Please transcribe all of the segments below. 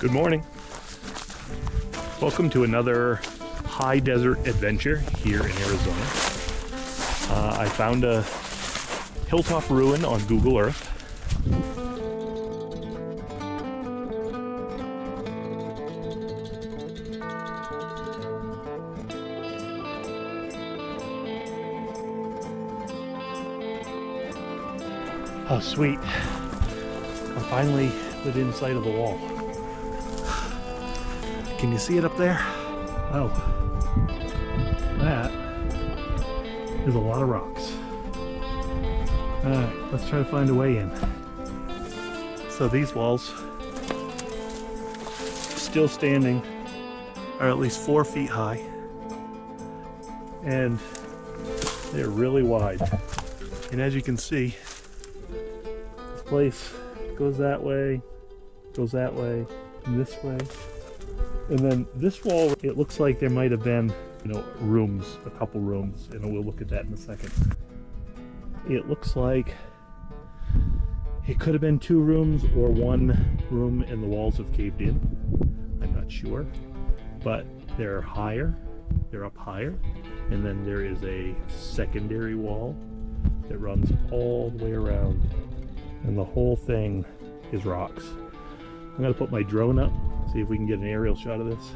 Good morning. Welcome to another high desert adventure here in Arizona. I found a hilltop ruin on Google Earth. Oh, sweet. I'm finally within sight of the wall. Can you see it up there? Oh, that is a lot of rocks. Alright, let's try to find a way in. So these walls, still standing, are at least 4 feet high. And they're really wide. And as you can see, this place goes that way, and this way. And then this wall, it looks like there might have been, rooms, a couple rooms, and we'll look at that in a second. It looks like it could have been 2 rooms or 1 room and the walls have caved in. I'm not sure, but they're higher, they're up higher, and then there is a secondary wall that runs all the way around, and the whole thing is rocks. I'm gonna put my drone up, see if we can get an aerial shot of this.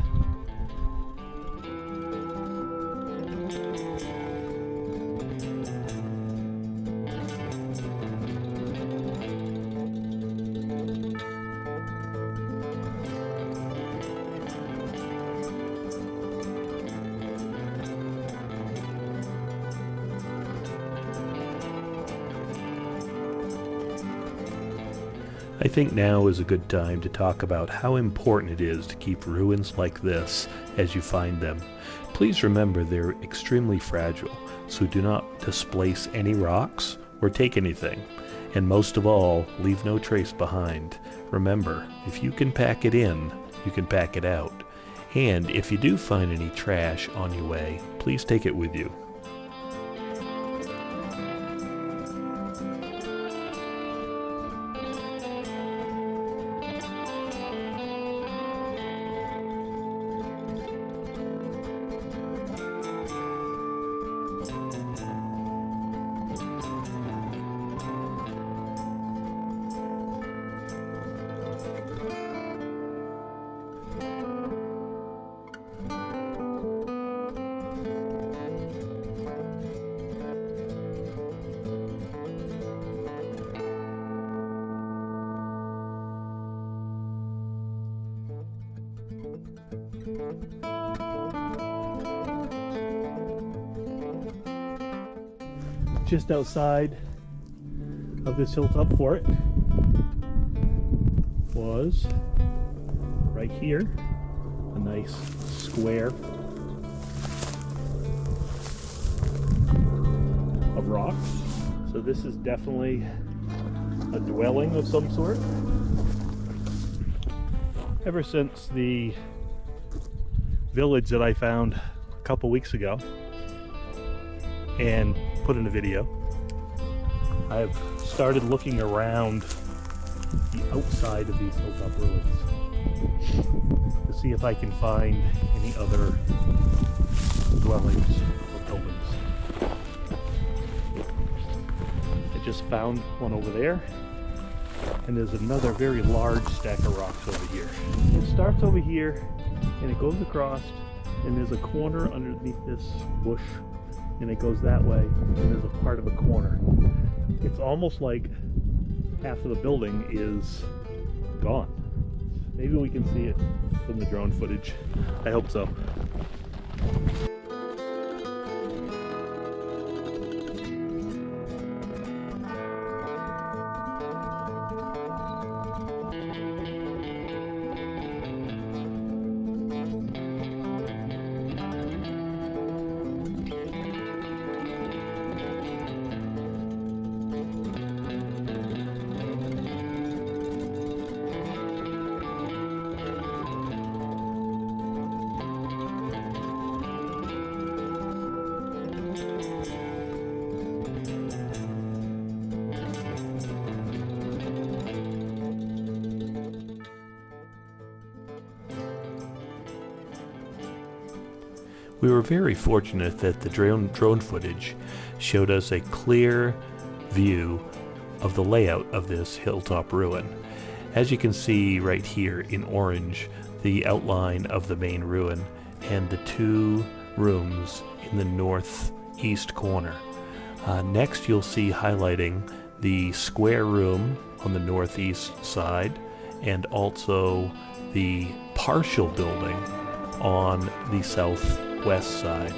I think now is a good time to talk about how important it is to keep ruins like this as you find them. Please remember they're extremely fragile, so do not displace any rocks or take anything. And most of all, leave no trace behind. Remember, if you can pack it in, you can pack it out. And if you do find any trash on your way, please take it with you. Just outside of this Hilltop Fort was right here a nice square of rocks. So this is definitely a dwelling of some sort. Ever since the village that I found a couple weeks ago and put in a video, I've started looking around the outside of these hilltop ruins to see if I can find any other dwellings or buildings. I just found one over there, and there's another very large stack of rocks over here. It starts over here and it goes across, and there's a corner underneath this bush, and it goes that way, and there's a part of a corner. It's almost like half of the building is gone. Maybe we can see it from the drone footage. I hope so. We were very fortunate that the drone footage showed us a clear view of the layout of this hilltop ruin. As you can see right here in orange, the outline of the main ruin and the two rooms in the northeast corner. Next you'll see highlighting the square room on the northeast side and also the partial building on the southwest side.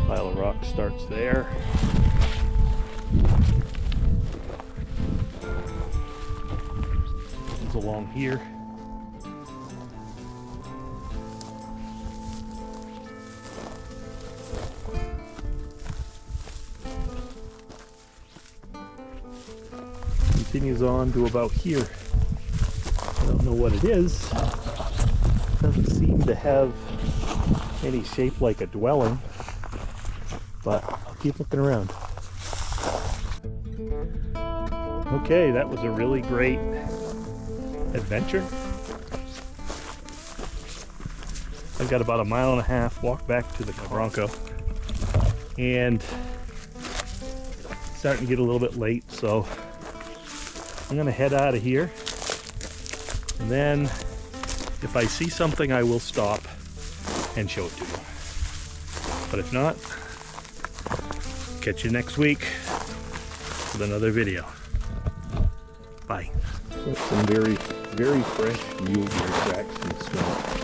Pile of rock starts there. Comes along here. Continues on to about here. I don't know what it is. Doesn't seem to have any shape like a dwelling, but I'll keep looking around. Okay, that was a really great adventure. I've got about 1.5 miles walk back to the Bronco, and it's starting to get a little bit late, so I'm gonna head out of here, and then if I see something I will stop and show it to you. But if not, catch you next week with another video. Bye. Some very, very fresh mule deer tracks in the swamp.